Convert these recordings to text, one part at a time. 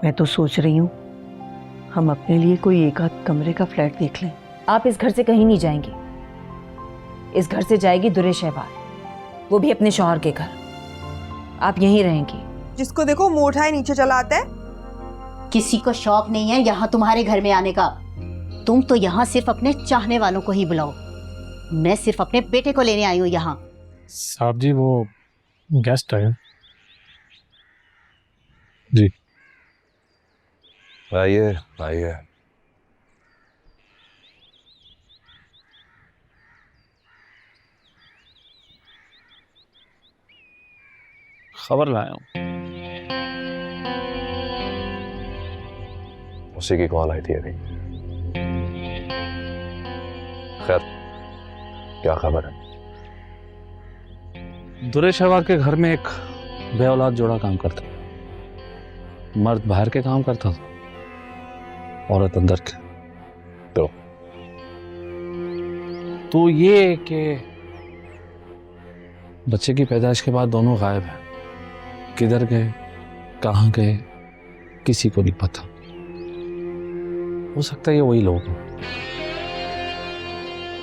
मैं तो सोच रही हूँ हम अपने लिए कोई एक आध कमरे का फ्लैट देख लें। आप इस घर से कहीं नहीं जाएंगी। इस घर से जाएगी दुरे शहबार, वो भी अपने शौहर के घर। आप यहीं रहेंगी। जिसको देखो मुंह उठाए नीचे चला आता है। किसी को शौक नहीं है यहाँ तुम्हारे घर में आने का। तुम तो यहाँ सिर्फ अपने चाहने वालों को ही बुलाओ। मैं सिर्फ अपने बेटे को लेने आई हूँ यहाँ। साहब जी वो गेस्ट आए जी। आइए आइए। खबर लाया हूँ। उसी की कॉल आई थी अभी। खैर क्या खबर है? दुरे शहबार के घर में एक बेऔलाद जोड़ा काम करता। मर्द बाहर के काम करता था, औरत अंदर के। तो ये कि बच्चे की पैदाइश के बाद दोनों गायब हैं। किधर गए, कहाँ गए, किसी को नहीं पता। हो सकता है ये वही लोग हैं।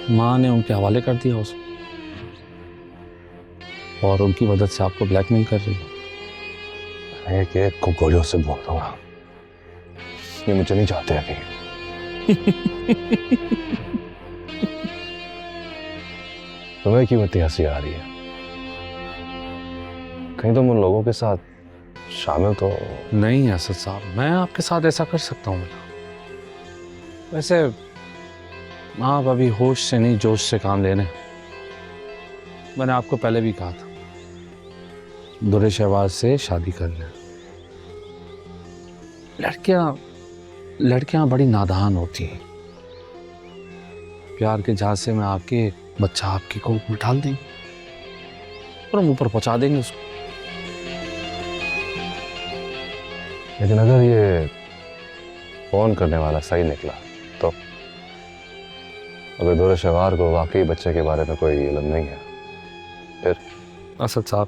माँ ने उनके हवाले कर दिया उसको और उनकी मदद से आपको ब्लैकमेल कर रही है। एक एक को गोलियों से बोल दूंगा। ये मुझे नहीं चाहते अभी। तुम्हें क्यों इतनी हंसी आ रही है? कहीं तुम उन लोगों के साथ शामिल तो नहीं असद साहब, मैं आपके साथ ऐसा कर सकता हूँ। वैसे आप अभी होश से नहीं जोश से काम लेने। मैंने आपको पहले भी कहा था दुरे शहबार से शादी कर लें। लड़कियां बड़ी नादान होती हैं। प्यार के झांसे में आके बच्चा आपकी कोख में डाल देंगे और हम ऊपर पहुंचा देंगे उसको। लेकिन अगर ये फोन करने वाला सही निकला तो? अगर दुरे शहबार को वाकई बच्चे के बारे में कोई इल्म नहीं है फिर? असद साहब,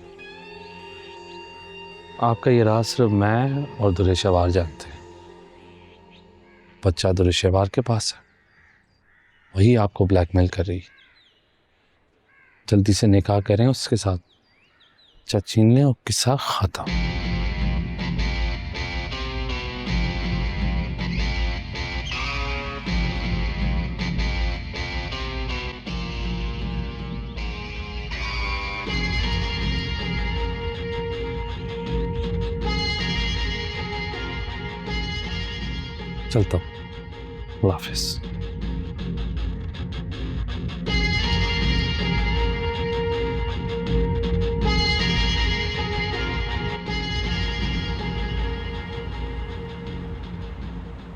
आपका ये राज सिर्फ मैं और दुरे शहबार जानते हैं। बच्चा दुरे शहबार के पास है, वही आपको ब्लैकमेल कर रही। जल्दी से निकाह करें उसके साथ, बच्चा छीन लें और किस्सा खत्म। चलता हूँ, अल्लाह हाफिज़।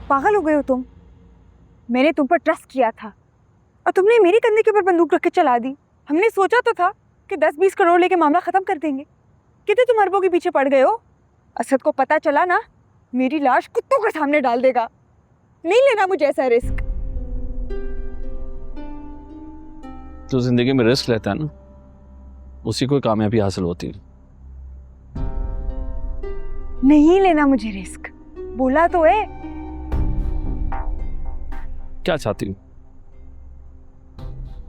पागल हो गए हो तुम? मैंने तुम पर ट्रस्ट किया था और तुमने मेरे कंधे के ऊपर बंदूक रख के चला दी। हमने सोचा तो था कि 10-20 करोड़ लेके मामला खत्म कर देंगे। कितने तुम अरबों के पीछे पड़ गए हो। असद को पता चला ना, मेरी लाश कुत्तों के सामने डाल देगा। नहीं लेना मुझे ऐसा रिस्क। तो जिंदगी में रिस्क लेता है ना, उसी को कामयाबी हासिल होती है। नहीं लेना मुझे रिस्क, बोला तो है। क्या चाहती हूँ?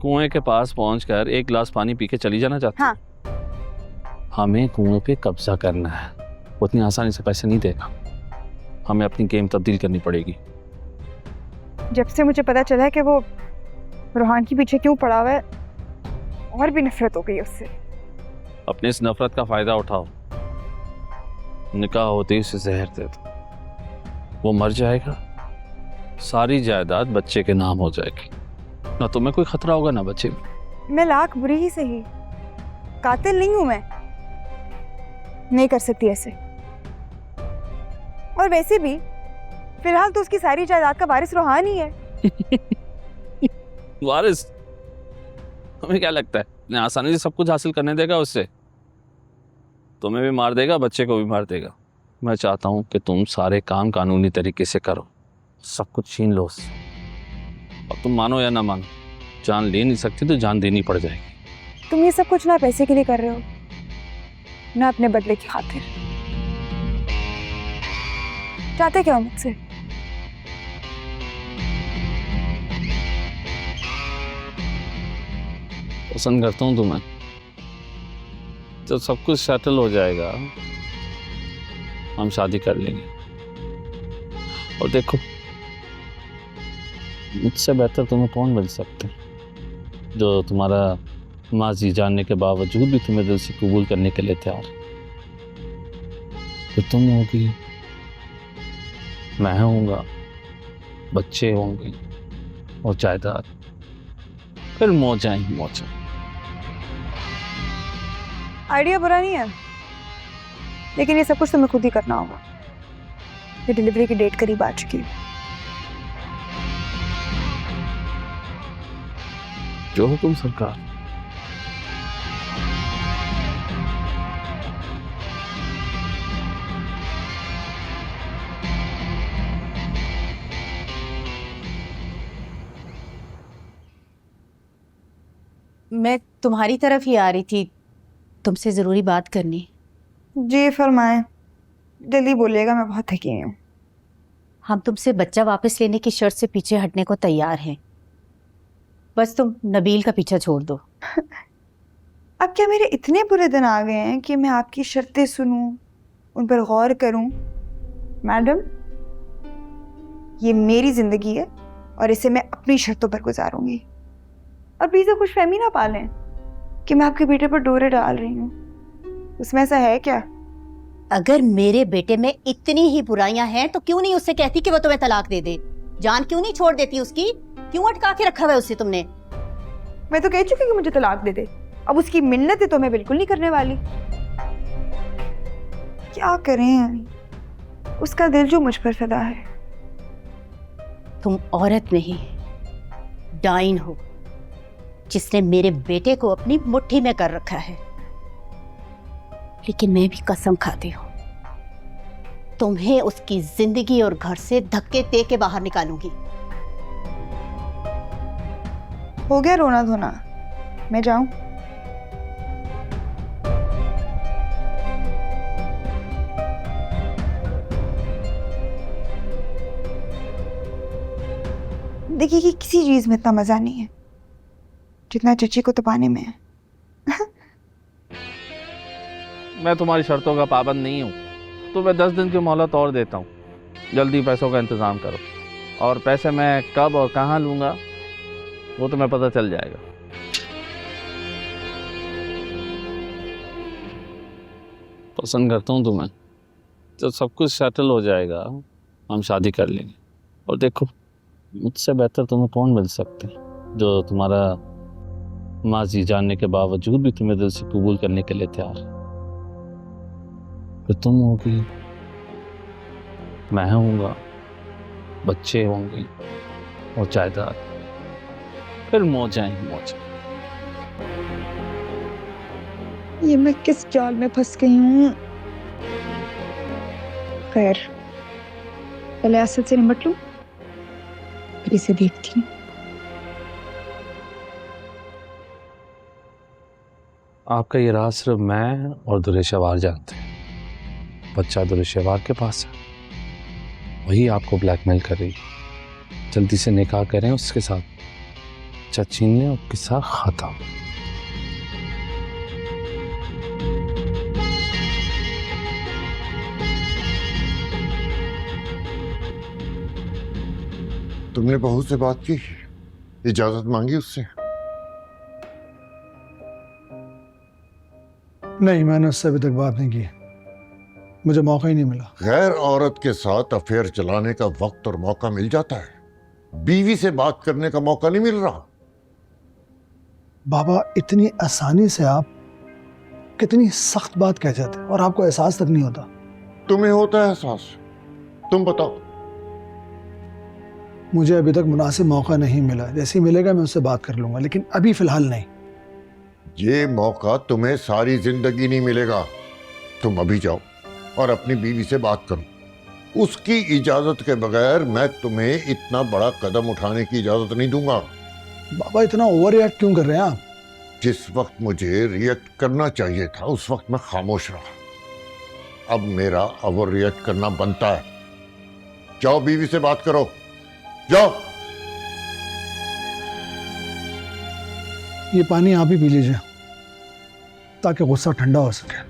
कुएं के पास पहुंचकर एक गिलास पानी पी के चली जाना चाहती? हाँ। हमें कुएं पे कब्जा करना है। उतनी आसानी से पैसे नहीं देगा। हमें अपनी गेम तब्दील करनी पड़ेगी। जब से मुझे पता चला है कि वो रोहान के पीछे क्यों पड़ा हुआ है, और भी नफरत हो गई उससे। अपनी इस नफरत का फायदा उठाओ। निकाह होते ही उसे जहर दे दो, वो मर जाएगा, सारी जायदाद बच्चे के नाम हो जाएगी। ना तुम्हें कोई खतरा होगा ना बच्चे। मैं लाख बुरी ही सही, कातिल नहीं हूं मैं। नहीं कर सकती ऐसे। और वैसे भी फिलहाल तो उसकी सारी जायदाद का वारिस रोहान ही है। वारिस? हमें क्या लगता है इतनी आसानी से सब कुछ हासिल करने देगा उससे? तुम्हें भी मार देगा, बच्चे को भी मार देगा। मैं चाहता हूं कि तुम सारे काम कानूनी तरीके से करो, सब कुछ छीन लो उससे। और तुम मानो या ना मानो, जान ले नहीं सकती तो जान देनी पड़ जाएगी। तुम ये सब कुछ ना पैसे के लिए कर रहे हो, ना अपने बदले की खातिर। चाहते क्या हो मुझसे? पसंद करता हूँ तुम्हें। जब सब कुछ सेटल हो जाएगा हम शादी कर लेंगे। और देखो, मुझसे बेहतर तुम्हें कौन मिल सकता है जो तुम्हारा माजी जानने के बावजूद भी तुम्हें दिल से कबूल करने के लिए तैयार है। तो तुम होगी, मैं होऊंगा, बच्चे होंगे और जायदाद, फिर मौजा ही मौजा। आइडिया बुरा नहीं है, लेकिन ये सब कुछ तुम्हें खुद ही करना होगा। ये डिलीवरी की डेट करीब आ चुकी है। जो हुकुम सरकार। मैं तुम्हारी तरफ ही आ रही थी, तुमसे ज़रूरी बात करनी। जी फरमाएं, जल्दी बोलिएगा, मैं बहुत थकी हुई हूँ। हम तुमसे बच्चा वापस लेने की शर्त से पीछे हटने को तैयार हैं, बस तुम नबील का पीछा छोड़ दो। अब क्या मेरे इतने बुरे दिन आ गए हैं कि मैं आपकी शर्तें सुनूं, उन पर गौर करूं? मैडम, ये मेरी जिंदगी है और इसे मैं अपनी शर्तों पर गुजारूंगी। और प्लीज कुछ फहमी ना पालें कि मैं आपके बेटे पर डोरे डाल रही हूँ। उसमें ऐसा है क्या? अगर मेरे बेटे में इतनी ही बुराइयां हैं तो क्यों नहीं उससे कहती कि वो तुम्हें तलाक दे दे? जान क्यों नहीं छोड़ देती उसकी? क्यों अटका के रखा हुआ है उससे तुमने? मैं तो कह चुकी कि मुझे तलाक दे दे। अब उसकी मिन्नतें तो मैं बिल्कुल नहीं करने वाली। क्या करें, उसका दिल जो मुझ पर फिदा है। तुम औरत नहीं, डाइन हो, जिसने मेरे बेटे को अपनी मुट्ठी में कर रखा है। लेकिन मैं भी कसम खाती हूँ, तुम्हें उसकी जिंदगी और घर से धक्के दे के बाहर निकालूंगी। हो गया रोना धोना, मैं जाऊं? देखिए कि किसी चीज में इतना मजा नहीं है जितना चची को तपाने में है। मैं तुम्हारी शर्तों का पाबंद नहीं हूँ, तो मैं 10 दिन की मोहलत और देता हूँ। जल्दी पैसों का इंतजाम करो, और पैसे मैं कब और कहाँ लूँगा वो तुम्हें पता चल जाएगा। पसंद करता हूँ तुम्हें। जब सब कुछ सेटल हो जाएगा हम शादी कर लेंगे। और देखो, मुझसे बेहतर तुम्हें कौन मिल सकता है जो तुम्हारा माजी जानने के बावजूद भी तुम्हें दिल से कबूल करने के लिए तैयार है। फिर तुम होगी, मैं होऊंगा, बच्चे होंगे और जायदाद, फिर मौजा ही मौजा। ये मैं किस जाल में फंस गई हूँ? खैर, पहले असद से निपट लूं, फिर इसे देखती हूँ। आपका ये राज सिर्फ मैं और दुरेशवार जानते हैं। बच्चा दुरेशवार के पास है, वही आपको ब्लैकमेल कर रही है। जल्दी से निकाह करें उसके साथ, चची ने और किस्सा खत्म। तुमने बहू से बात की, इजाजत मांगी उससे? नहीं, मैंने उससे अभी तक बात नहीं की, मुझे मौका ही नहीं मिला। गैर औरत के साथ अफेयर चलाने का वक्त और मौका मिल जाता है, बीवी से बात करने का मौका नहीं मिल रहा। बाबा, इतनी आसानी से आप कितनी सख्त बात कह जाते और आपको एहसास तक नहीं होता। तुम्हें होता है एहसास? तुम बताओ। मुझे अभी तक मुनासिब मौका नहीं मिला, जैसे ही मिलेगा मैं उससे बात कर लूंगा, लेकिन अभी फिलहाल नहीं। ये मौका तुम्हें सारी जिंदगी नहीं मिलेगा। तुम अभी जाओ और अपनी बीवी से बात करो। उसकी इजाजत के बगैर मैं तुम्हें इतना बड़ा कदम उठाने की इजाजत नहीं दूंगा। बाबा, इतना ओवर रिएक्ट क्यों कर रहे हैं आप? जिस वक्त मुझे रिएक्ट करना चाहिए था उस वक्त मैं खामोश रहा। अब मेरा ओवर रिएक्ट करना बनता है। जाओ बीवी से बात करो, जाओ। ये पानी आप ही पी लीजिए ताकि गुस्सा ठंडा हो सके।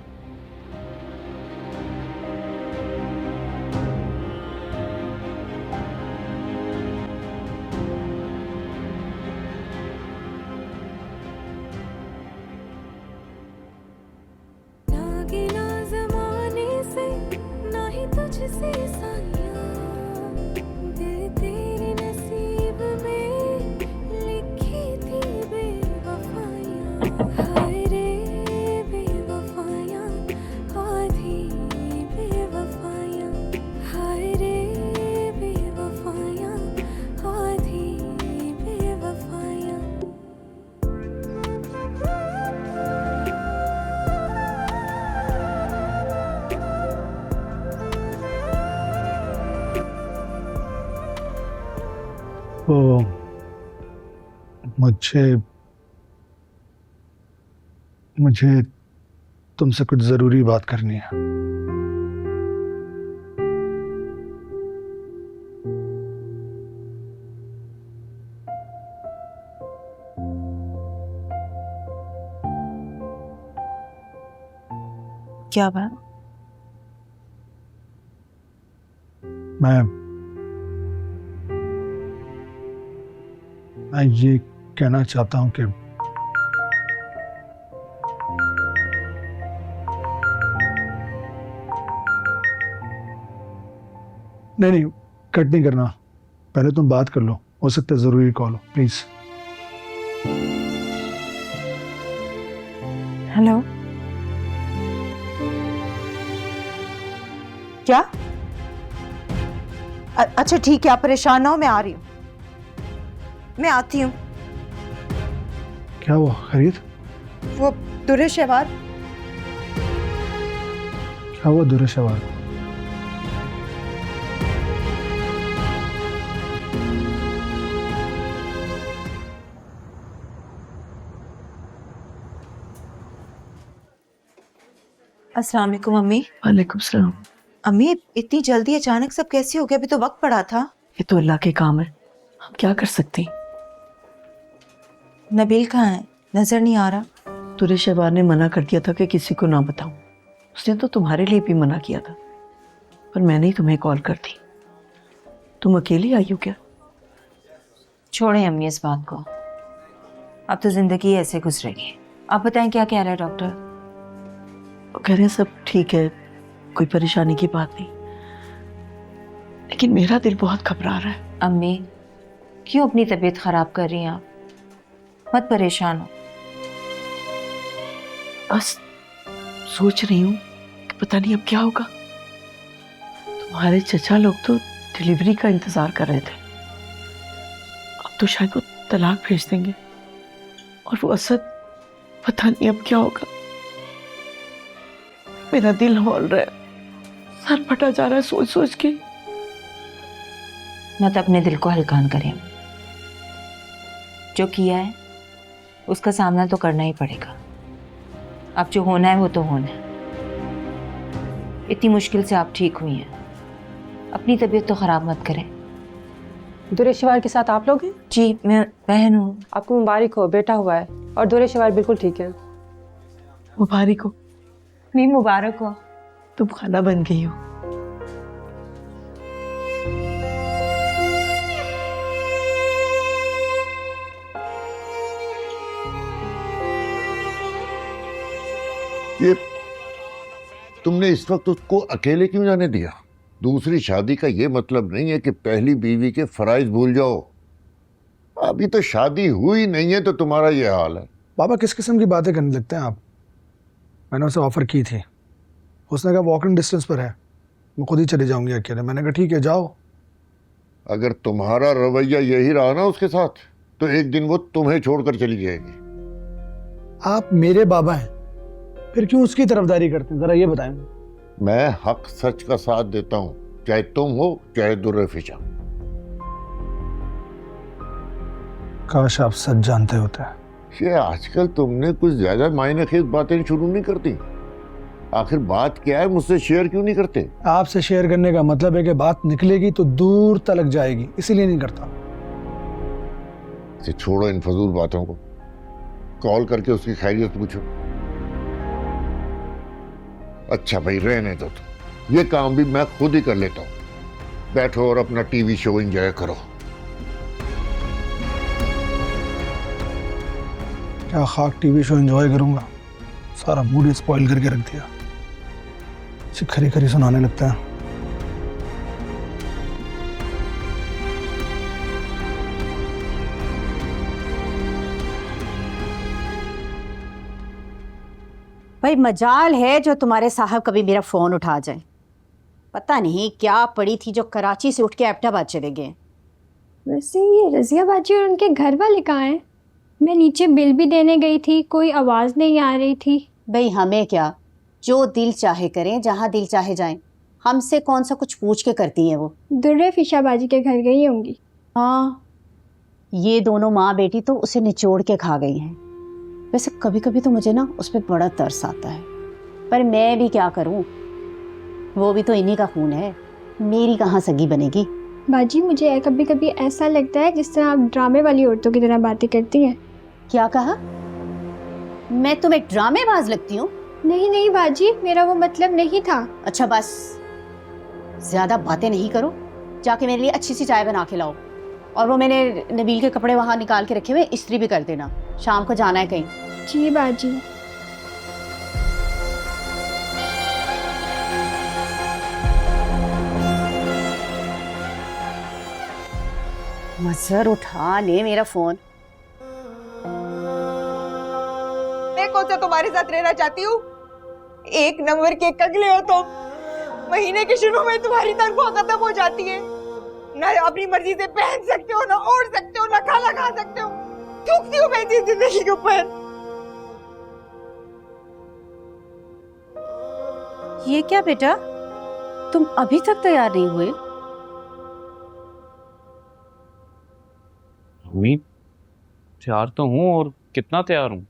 तो मुझे तुमसे कुछ जरूरी बात करनी है। क्या बात? मैं ये कहना चाहता हूं कि नहीं, कट नहीं करना, पहले तुम बात कर लो, हो सकता है जरूरी कॉल हो, प्लीज। हेलो, क्या? अच्छा ठीक है, आप परेशान ना हो, मैं आ रही हूँ, मैं आती हूँ। क्या हुआ? खरीद? वो दुर्रे शहवार। क्या हुआ दुर्रे शहवार? अस्सलाम वालेकुम अम्मी। वालेकुम सलाम। अम्मी इतनी जल्दी अचानक सब कैसे हो गया? अभी तो वक्त पड़ा था। ये तो अल्लाह के काम है, हम क्या कर सकते हैं। नबील कहाँ है? नजर नहीं आ रहा। तुरे शहबार ने मना कर दिया था कि किसी को ना बताऊं। उसने तो तुम्हारे लिए भी मना किया था, पर मैंने ही तुम्हें कॉल कर दी। तुम अकेली आई हो क्या? छोड़ें अम्मी इस बात को, अब तो जिंदगी ऐसे गुजरेगी। आप बताएं क्या कह रहा है डॉक्टर? वो कह रहे हैं सब ठीक है, कोई परेशानी की बात नहीं, लेकिन मेरा दिल बहुत घबरा रहा है। अम्मी क्यों अपनी तबीयत खराब कर रही हैं आप? मत परेशान हो। बस सोच रही हूँ कि पता नहीं अब क्या होगा। तुम्हारे चचा लोग तो डिलीवरी का इंतजार कर रहे थे, अब तो शायद वो तलाक भेज देंगे। और वो असद, पता नहीं अब क्या होगा। मेरा दिल हौल रहा है, सर फटा जा रहा है सोच सोच के। मत अपने दिल को हल्का करें, जो किया है उसका सामना तो करना ही पड़ेगा। अब जो होना है वो तो होना है। इतनी मुश्किल से आप ठीक हुई हैं, अपनी तबीयत तो खराब मत करें। दुरेशवार के साथ आप लोग हैं? जी मैं बहन हूँ। आपको मुबारक हो, बेटा हुआ है और दुरेशवार बिल्कुल ठीक है। मुबारक हो। नहीं मुबारक हो, तुम खाना बन गई हो। ये तुमने इस वक्त उसको अकेले क्यों जाने दिया? दूसरी शादी का ये मतलब नहीं है कि पहली बीवी के फराइज भूल जाओ। अभी तो शादी हुई नहीं है तो तुम्हारा ये हाल है। बाबा किस किस्म की बातें करने लगते हैं आप? मैंने उसे ऑफर की थी, उसने कहा वॉकिंग डिस्टेंस पर है, मैं खुद ही चले जाऊंगी अकेले। मैंने कहा ठीक है जाओ। अगर तुम्हारा रवैया यही रहा ना उसके साथ, तो एक दिन वो तुम्हें छोड़कर चली जाएगी। आप मेरे बाबा हैं, फिर क्यों उसकी तरफदारी करते हैं, जरा ये बताएं। मैं हक सच का साथ देता हूं, चाहे तुम हो चाहे दुर्रे फिजा। काश आप सच जानते होते। ये आजकल तुमने कुछ ज्यादा मायने खेज बातें शुरू नहीं करती। आखिर बात क्या है, मुझसे शेयर क्यों नहीं करते? आपसे शेयर करने का मतलब है कि बात निकलेगी तो दूर तलक जाएगी, इसीलिए नहीं करता। इसे छोड़ो इन फजूल बातों को, कॉल करके उसकी खैरियत पूछो। अच्छा भाई रहने दो, तो ये काम भी मैं खुद ही कर लेता हूँ। बैठो और अपना टीवी शो एंजॉय करो। क्या खाक टीवी शो एंजॉय करूंगा, सारा मूड स्पॉइल करके रख दिया। खरी खरी सुनाने लगता है। भाई मजाल है जो तुम्हारे साहब कभी मेरा फोन उठा जाए। पता नहीं क्या पड़ी थी जो कराची से उठ के एबटाबाद चले गए। वैसे ये रज़िया बाजी और उनके घर वाले कहाँ हैं? मैं नीचे बिल भी देने गई थी, कोई आवाज़ नहीं आ रही थी। भाई हमें क्या, जो दिल चाहे करें, जहाँ दिल चाहे जाएं। हमसे कौन सा कुछ पूछ के करती हैं वो। दुर्रे फिशा बाजी के घर गई होंगी। हाँ, ये दोनों माँ बेटी तो उसे निचोड़ के खा गई हैं। वैसे कभी कभी तो मुझे ना उस पर बड़ा तरस आता है, पर मैं भी क्या करूं, वो भी तो इन्हीं का खून है, मेरी कहाँ सगी बनेगी। बाजी मुझे कभी कभी ऐसा लगता है जिस तरह आप ड्रामे वाली औरतों की तरह बातें करती हैं। क्या कहा? मैं तुम्हें ड्रामेबाज लगती हूँ? नहीं नहीं बाजी, मेरा वो मतलब नहीं था। अच्छा बस, ज्यादा बातें नहीं करो, जाके मेरे लिए अच्छी सी चाय बना के लाओ। और वो मैंने नबील के कपड़े वहाँ निकाल के रखे हुए, इस्त्री भी कर देना, शाम को जाना है कहीं। जी बाजी। मजर उठा ले मेरा फोन। मैं कौन सा तुम्हारे साथ रहना चाहती हूँ? एक नंबर के कगले हो तुम। महीने के शुरू में तुम्हारी तनख्वाह खत्म हो जाती है, ना अपनी मर्जी से पहन सकते हो, ना ओढ़ सकते हो, ना खाना खा सकते हो। थूकती हूँ मैं इस जिंदगी के ऊपर। ये क्या बेटा, तुम अभी तक तैयार नहीं हुए? मम्मी तैयार तो हूँ, और कितना तैयार हूँ।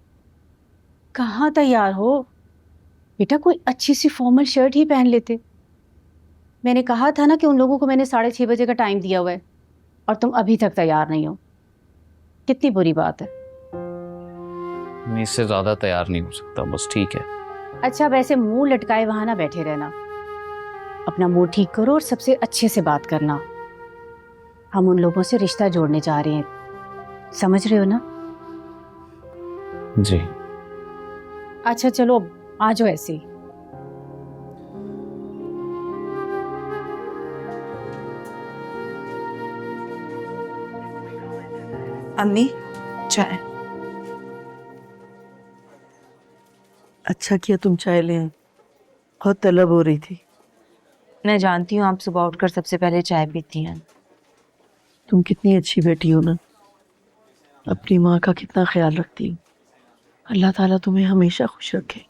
कहाँ तैयार हो बेटा, कोई अच्छी सी फॉर्मल शर्ट ही पहन लेते। मैंने कहा था ना कि उन लोगों को मैंने 6:30 बजे का टाइम दिया हुआ है, और तुम अभी तक तैयार नहीं हो। कितनी बुरी बात है। मैं इससे ज्यादा तैयार नहीं हो सकता, बस ठीक है। अच्छा वैसे मुंह लटकाए वहां ना बैठे रहना, अपना मुंह ठीक करो और सबसे अच्छे से बात करना। हम उन लोगों से रिश्ता जोड़ने जा रहे हैं, समझ रहे हो ना? जी। अच्छा चलो आ जाओ ऐसे ही। अम्मी चाय। अच्छा किया तुम चाय ले आए, बहुत तलब हो रही थी। मैं जानती हूँ आप सुबह उठकर सबसे पहले चाय पीती हैं। तुम कितनी अच्छी बेटी हो ना, अपनी माँ का कितना ख्याल रखती हो। अल्लाह ताला तुम्हें हमेशा खुश रखे।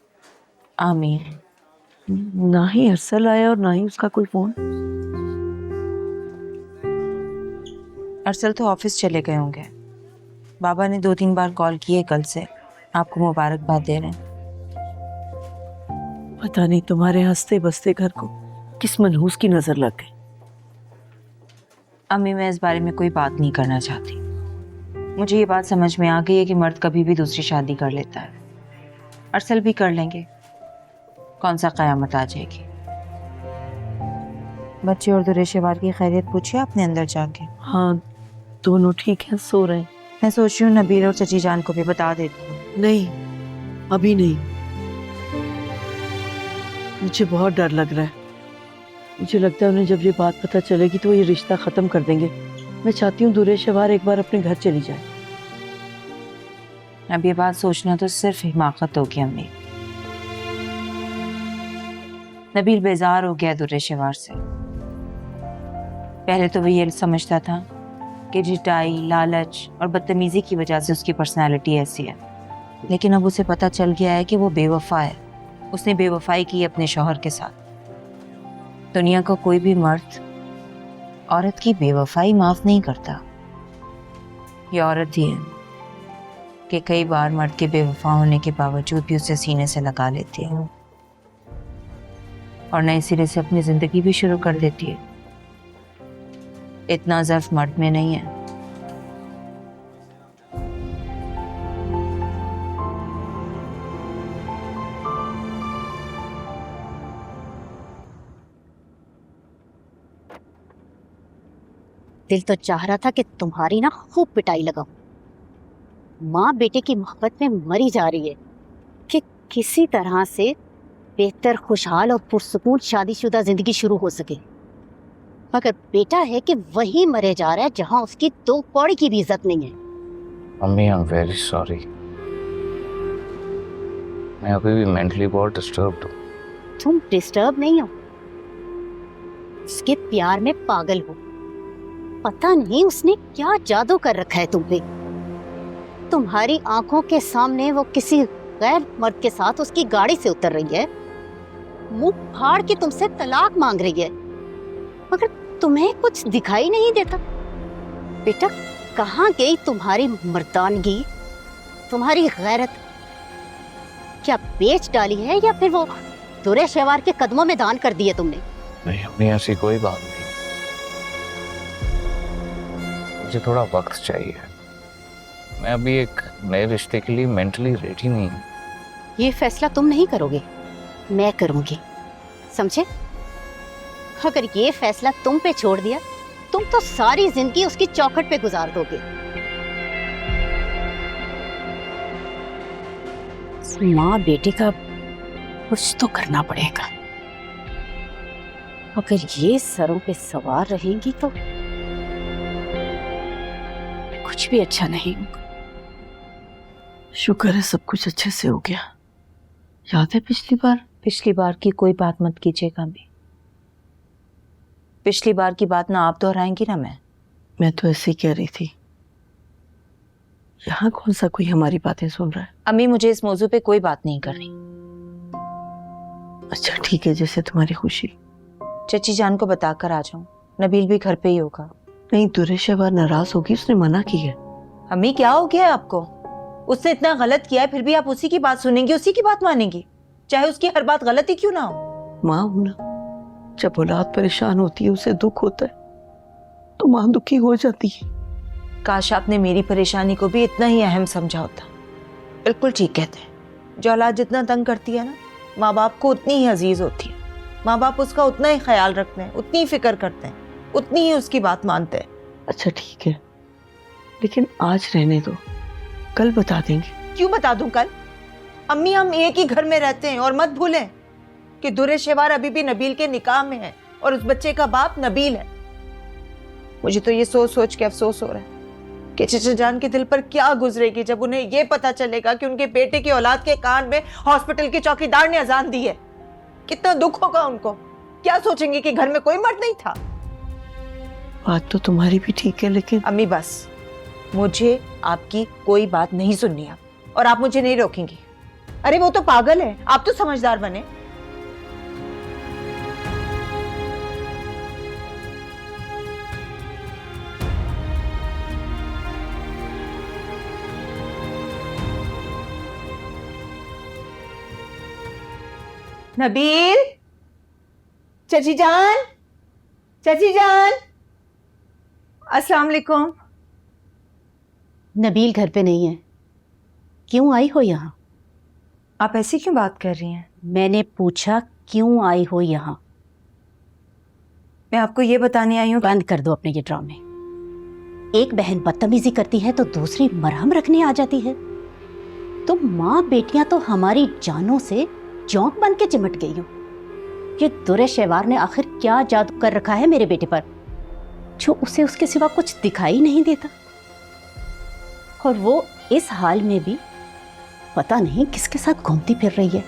आमीन। ना ही अरसल आया और ना ही उसका कोई फोन। अरसल तो ऑफिस चले गए होंगे, बाबा ने 2-3 बार कॉल किए कल से, आपको मुबारकबाद दे रहे हैं। पता नहीं तुम्हारे हंसते बसते घर को किस मनहूस की नजर लग गई। अम्मी मैं इस बारे में कोई बात नहीं करना चाहती। मुझे ये बात समझ में आ गई है कि मर्द कभी भी दूसरी शादी कर लेता है, अरसल भी कर लेंगे, कौन सा कयामत आ जाएगी। बच्चे और दुरेशेवार की खैरियत पूछिए आपने अंदर जाके। हाँ दोनों ठीक हैं, सो रहे हैं। मैं सोच रही हूँ नबील और चची जान को भी बता देती हूँ। नहीं अभी नहीं, मुझे बहुत डर लग रहा है। मुझे लगता है उन्हें जब ये बात पता चलेगी तो वो ये रिश्ता ख़त्म कर देंगे। मैं चाहती हूँ दुरेशवार एक बार अपने घर चली जाए। अब ये बात सोचना तो सिर्फ हिमाकत होगी अम्मी। नबील बेजार हो गया दुरेशवार से। पहले तो वो ये समझता था कि जिटाई, लालच और बदतमीजी की वजह से उसकी पर्सनैलिटी ऐसी है, लेकिन अब उसे पता चल गया है कि वो बेवफा है। उसने बेवफाई की अपने शौहर के साथ। दुनिया का कोई भी मर्द औरत की बेवफाई माफ नहीं करता। ये औरत ही है कि कई बार मर्द के बेवफा होने के बावजूद भी उसे सीने से लगा लेती है। और नए सिरे से अपनी जिंदगी भी शुरू कर देती है। इतना ज़र्फ मर्द में नहीं है। दिल तो चाह रहा था कि तुम्हारी ना खूब पिटाई लगाऊं। माँ बेटे की मोहब्बत में मरी जा रही है कि किसी तरह से बेहतर, खुशहाल और पुरसुकून शादीशुदा जिंदगी शुरू हो सके, मगर बेटा है कि वही मरे जा रहा है जहां उसकी 2 कौड़ी की भी इज्जत नहीं है। Mummy I am very sorry. मैं अभी भी मेंटली बहुत डिस्टर्ब्ड हूँ। तुम डिस्टर्ब नहीं हो, उसके प्यार में पागल हो। पता नहीं उसने क्या जादू कर रखा है तुम पे। तुम्हारी आंखों के सामने वो किसी गैर मर्द के साथ उसकी गाड़ी से उतर रही है, मुंह फाड़ के तुमसे तलाक मांग रही है, मगर तुम्हें कुछ दिखाई नहीं देता। बेटा, कहाँ गई तुम्हारी मर्दानगी, तुम्हारी गैरत? क्या बेच डाली है या फिर वो दुरे शेवार के कदमों में दान कर दी है तुमने? नहीं मम्मी, ऐसी कोई बात नहीं। मुझे थोड़ा वक्त चाहिए। मैं अभी एक नए रिश्ते के लिए मेंटली रेडी नहीं हूँ। ये फैसला तुम नहीं करोगे, मैं करूंगी, समझे? अगर ये फैसला तुम पे छोड़ दिया, तुम तो सारी जिंदगी उसकी चौखट पे गुजार दोगे। माँ बेटे का कुछ तो करना पड़ेगा। अगर ये सरों पे सवार रहेंगी तो कुछ भी अच्छा नहीं होगा। शुक्र है सब कुछ अच्छे से हो गया। याद है पिछली बार की कोई बात मत कीजिएगा अम्मी। पिछली बार की बात ना आप दोहराएंगी ना मैं तो ऐसे ही कह रही थी। यहाँ कौन सा कोई हमारी बातें सुन रहा है? अम्मी, मुझे इस मौजू पे कोई बात नहीं करनी। अच्छा ठीक है, जैसे तुम्हारी खुशी। चची जान को बताकर आ जाऊं, नबील भी घर पे ही होगा। नहीं, दुरेशेवार नाराज होगी, उसने मना की है। अम्मी, क्या हो गया आपको? उसने इतना गलत किया है, फिर भी आप उसी की बात सुनेंगी, उसी की बात मानेंगी, चाहे उसकी हर बात गलत ही क्यों ना हो। माँ हूं ना, जब औलाद परेशान होती है, उसे दुख होता है, तो माँ दुखी हो जाती है। काश आपने मेरी परेशानी को भी इतना ही अहम समझा होता। बिल्कुल ठीक कहते हैं, जो औलाद जितना तंग करती है ना, माँ बाप को उतनी ही अजीज होती है। माँ बाप उसका उतना ही ख्याल रखते हैं, उतनी ही फिक्र करते हैं, उतनी ही उसकी बात मानते हैं। अच्छा ठीक है, लेकिन आज रहने दो, कल बता देंगे। क्यों बता दूं कल? अम्मी, हम एक ही घर में रहते हैं, और मत भूलें कि दुरे शेवार अभी भी नबील के निकाह में है और उस बच्चे का बाप नबील है। मुझे तो ये सोच सोच के अफसोस हो रहा है कि चचा जान के दिल पर क्या गुजरेगी जब उन्हें ये पता चलेगा कि उनके बेटे की औलाद के कान में हॉस्पिटल के चौकीदार ने अजान दी है। कितना दुख होगा उनको। क्या सोचेंगे कि घर में कोई मर्द नहीं था। बात तो तुम्हारी भी ठीक है, लेकिन अम्मी बस, मुझे आपकी कोई बात नहीं सुननी है, और आप मुझे नहीं रोकेंगी। अरे वो तो पागल है, आप तो समझदार बने। नबील, चाची जान, चाची जान, अस्सलाम वालेकुम। नबील घर पे नहीं है, क्यों आई हो यहाँ? आप ऐसी क्यों बात कर रही हैं? मैंने पूछा क्यों आई हो यहाँ? मैं आपको ये बताने आई हूँ। बंद कर दो अपने ये ड्रामे। एक बहन बदतमीजी करती है तो दूसरी मरहम रखने आ जाती है। तुम माँ बेटियां तो हमारी जानों से जौंक बन के चिमट गई हो। ये दुरे शेवार ने आखिर क्या जादू कर रखा है मेरे बेटे पर, जो उसे उसके सिवा कुछ दिखाई नहीं देता, और वो इस हाल में भी पता नहीं किसके साथ घूमती फिर रही है।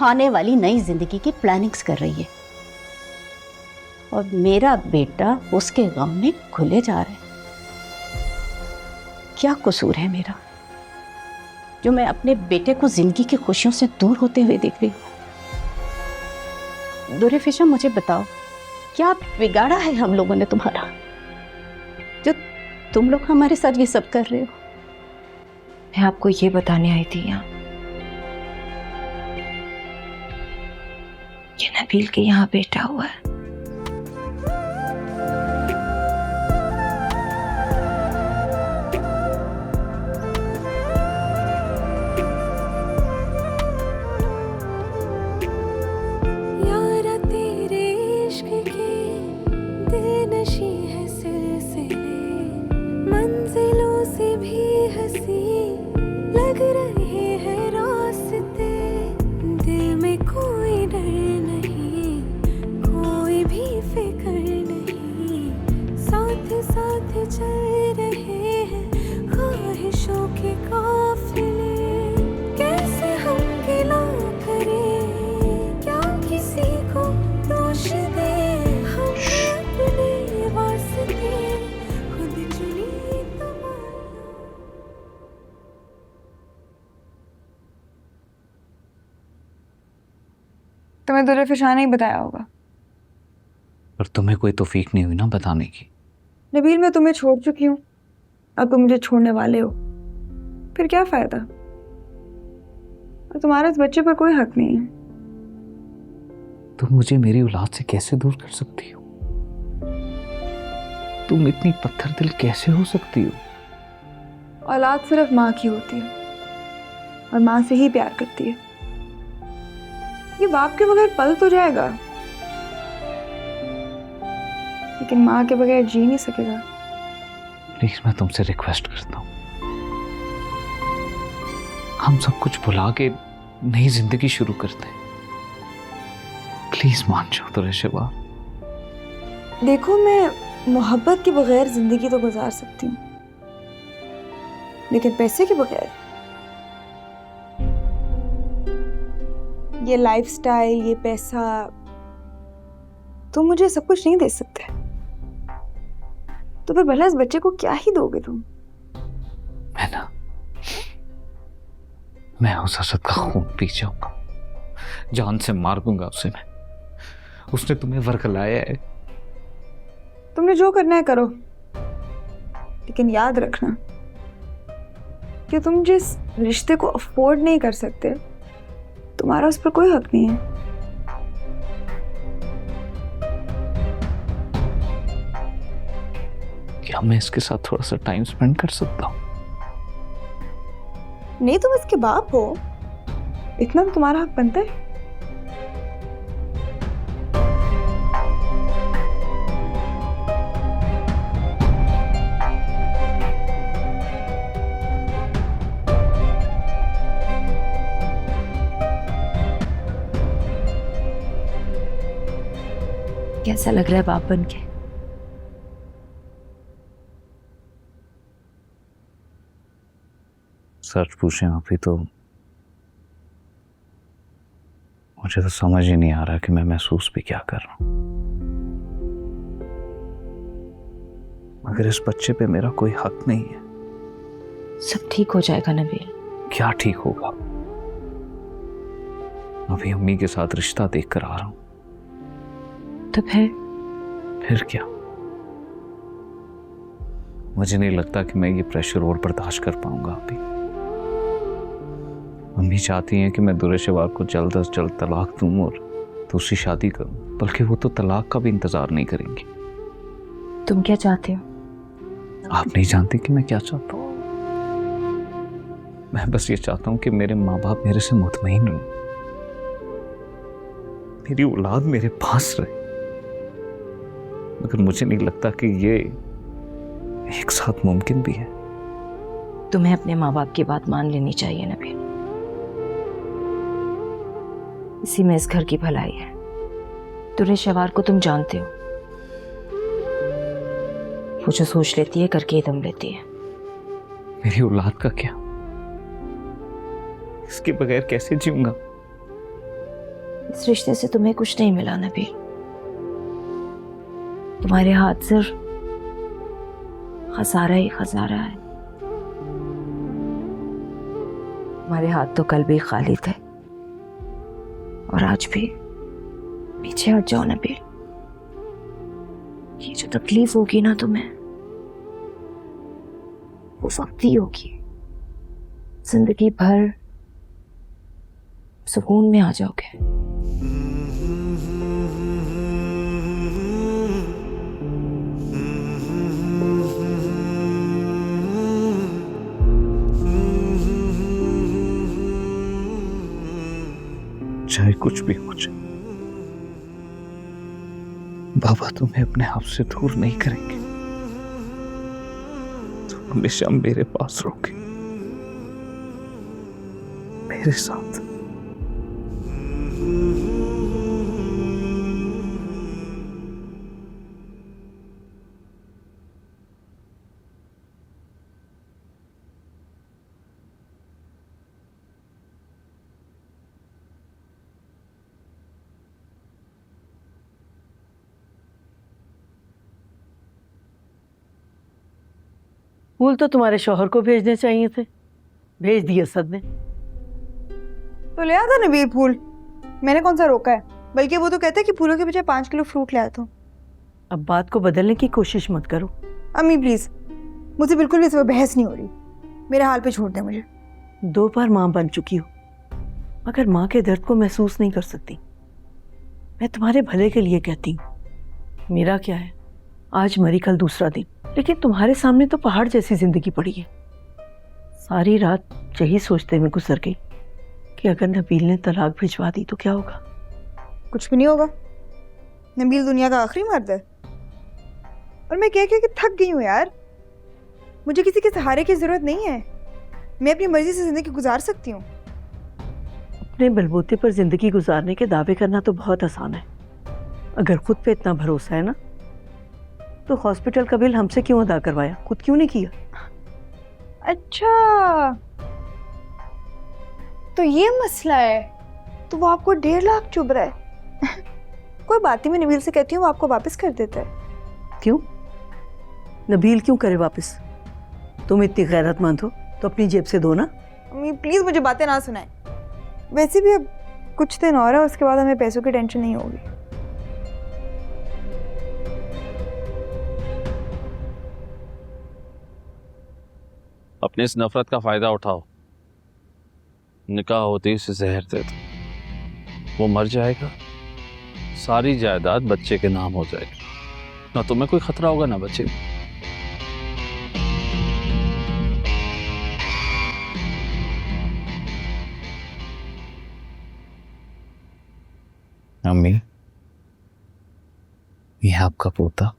आने वाली नई जिंदगी की प्लानिंग्स कर रही है, और मेरा बेटा उसके गम में घुले जा रहा है। क्या कसूर है मेरा जो मैं अपने बेटे को जिंदगी की खुशियों से दूर होते हुए देख रही हूँ? दुरेफिशा, मुझे बताओ, क्या बिगाड़ा है हम लोगों ने तुम्हारा, जो तुम लोग हमारे साथ ये सब कर रहे हो? मैं आपको ये बताने आई थी यहाँ, ये नबील के यहाँ बेटा हुआ है। यारा तेरे इश्क के दिलनशी है सिलसिले, मंजिलों से भी हंसी लग रहे हैं रास्ते, दिल में कोई डर नहीं, कोई भी फिक्र नहीं, साथ साथ चल रहे हैं ख्वाहिशों के काफिले, कैसे हम गिला करें, क्या किसी को दोष दे, हम अपने वास्ते खुद चुनी तमन्ना। तुम्हें दुल्हे फिर शाह नहीं बताया होगा। पर तुम्हें कोई तौफीक नहीं हुई ना बताने की। नबील, मैं तुम्हें छोड़ चुकी हूँ, अब तुम मुझे छोड़ने वाले हो, फिर क्या फायदा? और तुम्हारा इस बच्चे पर कोई हक नहीं है। तुम मुझे मेरी औलाद से कैसे दूर कर सकती हो? तुम इतनी पत्थर दिल कैसे हो सकती हो? औलाद सिर्फ माँ की होती है और माँ से ही प्यार करती है। ये बाप के बगैर पल तो जाएगा, लेकिन माँ के बगैर जी नहीं सकेगा। प्लीज मैं तुमसे रिक्वेस्ट करता हूँ, हम सब कुछ भुला के नई जिंदगी शुरू करते हैं। प्लीज मान जाओ तो रेशेवा। देखो, मैं मोहब्बत के बगैर जिंदगी तो गुजार सकती हूँ, लेकिन पैसे के बगैर ये लाइफस्टाइल, ये पैसा, तुम मुझे सब कुछ नहीं दे सकते। तो फिर भला इस बच्चे को क्या ही दोगे तुम? मैं उस असद का खून पी जाऊंगा, जान से मार दूंगा उसे मैं। उसने तुम्हें वर्गलाया है। तुमने जो करना है करो, लेकिन याद रखना कि तुम जिस रिश्ते को अफोर्ड नहीं कर सकते, तुम्हारा उस पर कोई हक नहीं है। क्या मैं इसके साथ थोड़ा सा टाइम स्पेंड कर सकता हूँ? नहीं, तुम इसके बाप हो, इतना तो तुम्हारा हक बनता है। कैसा लग रहा है बाप बन के? सच पूछें अभी तो मुझे तो समझ ही नहीं आ रहा कि मैं महसूस भी क्या कर रहा हूं। मगर इस बच्चे पे मेरा कोई हक नहीं है। सब ठीक हो जाएगा नबील। क्या ठीक होगा? अभी अम्मी के साथ रिश्ता देख कर आ रहा हूं। तो फिर क्या? मुझे नहीं लगता कि मैं ये प्रेशर और बर्दाश्त कर पाऊंगा अभी। अम्मी चाहती हैं कि मैं दुरेशवार को जल्द अज जल्द तलाक दूं और दूसरी शादी करूं, बल्कि वो तो तलाक का भी इंतजार नहीं करेंगी। तुम क्या चाहते हो? आप नहीं जानती कि मैं क्या चाहता हूं। मैं बस ये चाहता हूं कि मेरे माँ बाप मेरे से मुतमईन रहें, मेरी औलाद मेरे पास रहे। मगर मुझे नहीं लगता कि ये एक साथ मुमकिन भी है। तुम्हें अपने माँ बाप की बात मान लेनी चाहिए नबील। इसी में इस घर की भलाई है। दुरेशवार को तुम जानते हो, वो जो सोच लेती है करके ही दम लेती है। मेरी औलाद का क्या? इसके बगैर कैसे जीऊंगा? इस रिश्ते से तुम्हें कुछ नहीं मिला नबील। तुम्हारे हाथ सिर्फ खसारा ही खसारा है। तुम्हारे हाथ तो कल भी खाली थे और आज भी। पीछे हट जाओ नबील। ये जो तकलीफ होगी ना तुम्हें, वो वक्ती होगी। जिंदगी भर सुकून में आ जाओगे। चाहे कुछ भी हो जाए, बाबा तुम्हें अपने आप से दूर नहीं करेंगे। तुम हमेशा मेरे पास रहोगे, मेरे साथ। फूल तो तुम्हारे शौहर को भेजने चाहिए थे, भेज दिए असद ने। तो ले आता नबील फूल, मैंने कौन सा रोका है? बल्कि वो तो कहते हैं कि फूलों के पीछे 5 किलो फ्रूट ले आता हूँ। अब बात को बदलने की कोशिश मत करो। अम्मी प्लीज, मुझे बिल्कुल भी इस पर बहस नहीं हो रही, मेरे हाल पे छोड़ दे मुझे। 2 बार माँ बन चुकी हो, मगर माँ के दर्द को महसूस नहीं कर सकती। मैं तुम्हारे भले के लिए कहती हूँ। मेरा क्या है, आज मरी कल दूसरा दिन, लेकिन तुम्हारे सामने तो पहाड़ जैसी जिंदगी पड़ी है। सारी रात यही सोचते में गुजर गई कि अगर नबील ने तलाक भिजवा दी तो क्या होगा। कुछ भी नहीं होगा, नबील दुनिया का आखिरी मर्द है। और मैं कह के थक गई हूँ यार, मुझे किसी के सहारे की जरूरत नहीं है। मैं अपनी मर्जी से जिंदगी गुजार सकती हूँ। अपने बलबूते पर जिंदगी गुजारने के दावे करना तो बहुत आसान है। अगर खुद पे इतना भरोसा है ना, तो हॉस्पिटल का बिल हमसे क्यों अदा करवाया, खुद क्यों नहीं किया? अच्छा, तो ये मसला है। तो वो आपको 1.5 लाख चुभ रहा है। कोई बात नहीं, मैं नबील से कहती हूँ, वो आपको वापस कर देता है। क्यों? नबील क्यों करे वापस? तुम इतनी गैरतमंद हो तो अपनी जेब से दो ना। अम्मी प्लीज मुझे बातें ना सुनाए। वैसे भी अब कुछ दिन और है, उसके बाद हमें पैसों की टेंशन नहीं होगी। अपनी इस नफरत का फायदा उठाओ, निकाह होते ही उसे जहर दे दो, वो मर जाएगा, सारी जायदाद बच्चे के नाम हो जाएगी, ना तुम्हें कोई खतरा होगा ना बच्चे। अम्मी, ये आपका पोता।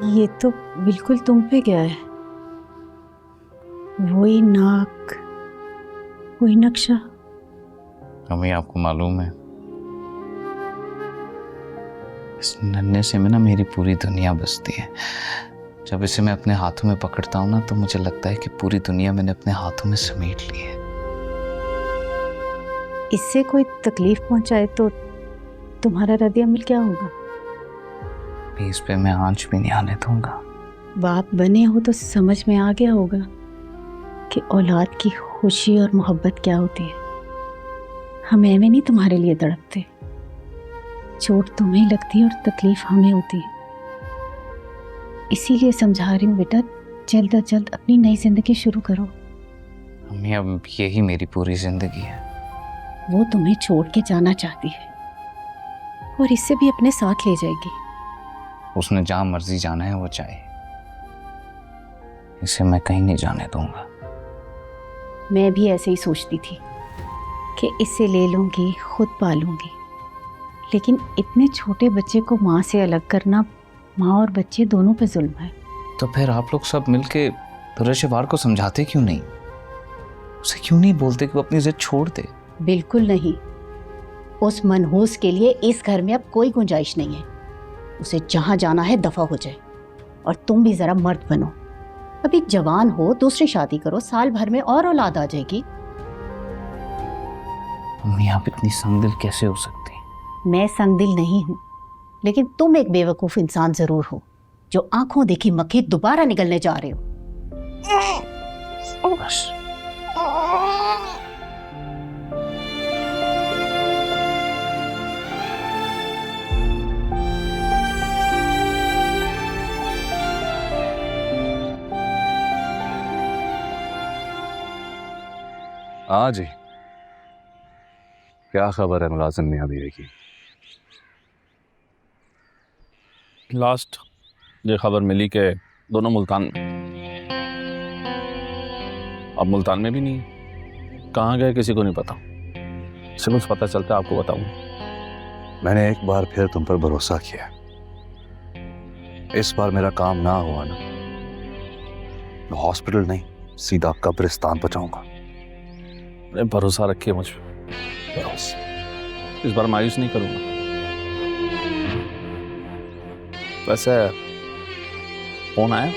ये तो बिल्कुल तुम पे गया है, वही नाक, वही नक्शा। अम्मी, आपको मालूम है, इस नन्हे से में ना मेरी पूरी दुनिया बसती है। जब इसे मैं अपने हाथों में पकड़ता हूँ ना, तो मुझे लगता है कि पूरी दुनिया मैंने अपने हाथों में समेट ली है। इससे कोई तकलीफ पहुंचाए तो तुम्हारा रद्द-ए-अमल क्या होगा? इस पे मैं आंच भी नहीं आने दूंगा। बाप बने हो तो समझ में आ गया होगा कि औलाद की खुशी और मोहब्बत क्या होती है। हम एवं नहीं तुम्हारे लिए तड़पते, चोट तुम्हें लगती है और तकलीफ हमें होती है। इसीलिए समझा रही हूँ बेटा, जल्द अज जल्द अपनी नई जिंदगी शुरू करो। अम्मी, अब यही मेरी पूरी जिंदगी है। वो तुम्हें छोड़ के जाना चाहती है और इससे भी अपने साथ ले जाएगी। उसने जहां मर्जी जाना है वो चाहे, इसे मैं कहीं नहीं जाने दूंगा। मैं भी ऐसे ही सोचती थी कि इसे ले लूंगी, खुद पालूंगी, लेकिन इतने छोटे बच्चे को माँ से अलग करना माँ और बच्चे दोनों पे जुल्म है। तो फिर आप लोग सब मिलके दुर्शवार को समझाते क्यों नहीं? उसे क्यों नहीं बोलते कि वो अपनी जिद छोड़ दे? बिल्कुल नहीं, उस मनहूस के लिए इस घर में अब कोई गुंजाइश नहीं है। उसे जहाँ जाना है दफा हो जाए। और तुम भी जरा मर्द बनो, अभी जवान हो, दूसरी शादी करो, साल भर में और औलाद आ जाएगी। अम्मी, आप इतनी संगदिल कैसे हो सकती? मैं संगदिल नहीं हूँ, लेकिन तुम एक बेवकूफ़ इंसान ज़रूर हो जो आंखों देखी मक्खी दोबारा निकलने जा रहे हो। बस। हाँ जी, क्या खबर है मुलाजिम मियां बीवी की? लास्ट ये खबर मिली कि दोनों मुल्तान में। अब मुल्तान में भी नहीं है। कहाँ गए किसी को नहीं पता। से कुछ पता चलता है आपको बताऊंगा। मैंने एक बार फिर तुम पर भरोसा किया। इस बार मेरा काम ना हुआ ना, मैं हॉस्पिटल नहीं सीधा कब्रिस्तान पहुंचाऊंगा। अरे भरोसा रखिए मुझ पर। इस बार मायूस नहीं करूंगा। वैसे फोन आया?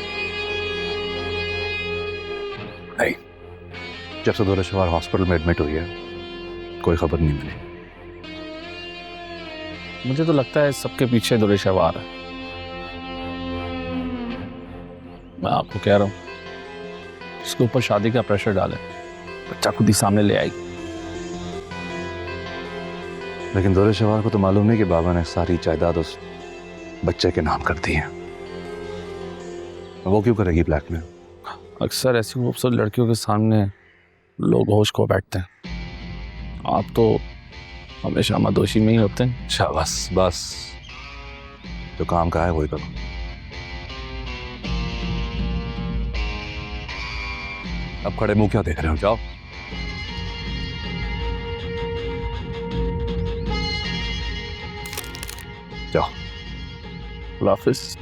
नहीं, जब से दौलतशवार हॉस्पिटल में एडमिट हुई है कोई खबर नहीं मिली। मुझे तो लगता है सबके पीछे दुरेशवार है। मैं आपको कह रहा हूं इसके ऊपर शादी का प्रेशर डाले, बच्चा खुद ही सामने ले आएगी। लेकिन दौलतशवार को तो मालूम नहीं कि बाबा ने सारी जायदाद उस बच्चे के नाम कर दी है। वो क्यों करेगी ब्लैकमेल? अक्सर ऐसी खूबसूरत लड़कियों के सामने लोग होश खो बैठते हैं। आप तो हमेशा मदोशी में ही होते हैं। शाबाश, बस जो काम का है वही करो। अब खड़े मुंह क्या देख रहे हो? जाओ। जाओ। हाफिज।